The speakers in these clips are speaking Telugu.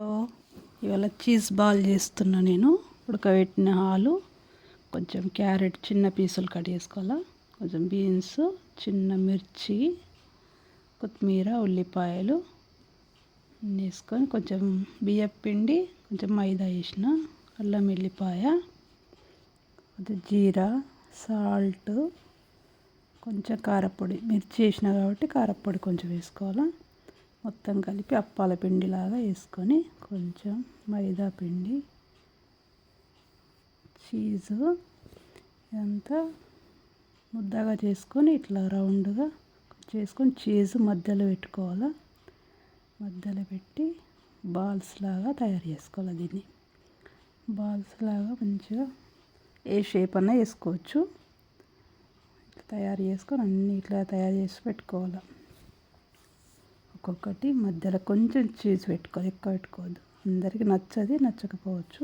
ఇవాళ చీజ్ బాల్ చేస్తున్నా నేను. ఉడకబెట్టిన ఆలు, కొంచెం క్యారెట్ చిన్న పీసులు కట్ చేసుకోవాలా, కొంచెం బీన్స్, చిన్న మిర్చి, కొత్తిమీర, ఉల్లిపాయలు వేసుకొని కొంచెం బియ్యం పిండి, కొంచెం మైదా వేసిన, అల్లం వెల్లిపాయ, కొంచెం జీరా, సాల్ట్, కొంచెం కారపొడి. మిర్చి వేసిన కాబట్టి కారపొడి కొంచెం వేసుకోవాలా. మొత్తం కలిపి అప్పాల పిండిలాగా వేసుకొని కొంచెం మైదా పిండి, చీజు ఇదంతా ముద్దగా చేసుకొని ఇట్లా రౌండ్గా చేసుకొని చీజ్ మధ్యలో పెట్టుకోవాలి. మధ్యలో పెట్టి బాల్స్ లాగా తయారు చేసుకోవాలి. దీన్ని బాల్స్ లాగా మంచిగా ఏ షేప్ అన్నా వేసుకోవచ్చు. తయారు చేసుకొని అన్నీ ఇట్లా తయారు చేసి పెట్టుకోవాలి. ఒక్కొక్కటి మధ్యలో కొంచెం చీజ్ పెట్టుకోవాలి, ఎక్కువ పెట్టుకోవద్దు. అందరికీ నచ్చది, నచ్చకపోవచ్చు.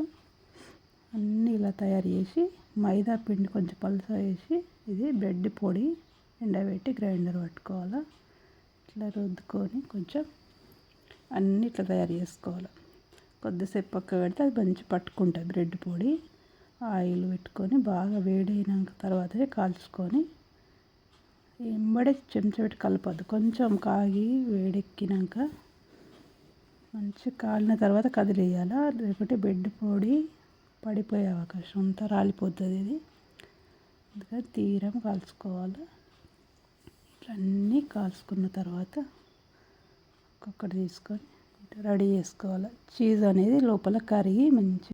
అన్నీ ఇలా తయారు చేసి మైదా పిండి కొంచెం పలుచగా వేసి ఇది బ్రెడ్ పొడి ఎండబెట్టి గ్రైండర్ పట్టుకోవాలి. ఇట్లా రుద్దుకొని కొంచెం అన్నీ ఇట్లా తయారు చేసుకోవాలి. కొద్దిసేపు పక్క పెడితే అది మంచి పట్టుకుంటుంది బ్రెడ్ పొడి. ఆయిల్ పెట్టుకొని బాగా వేడైనాక తర్వాతనే కాల్చుకొని ఎంబడే చెంచా పెట్టి కలపద్దు. కొంచెం కాగి వేడెక్కినాక మంచి కాలిన తర్వాత కదిలేయాలి. లేకపోతే బ్రెడ్ పొడి పడిపోయే అవకాశం అంతా రాలిపోతుంది. ఇది అందుకని తీరం కాల్చుకోవాలి. ఇట్లా అన్నీ కాల్చుకున్న తర్వాత ఒక్కొక్కటి తీసుకొని రెడీ చేసుకోవాలి. చీజ్ అనేది లోపల కరిగి మంచి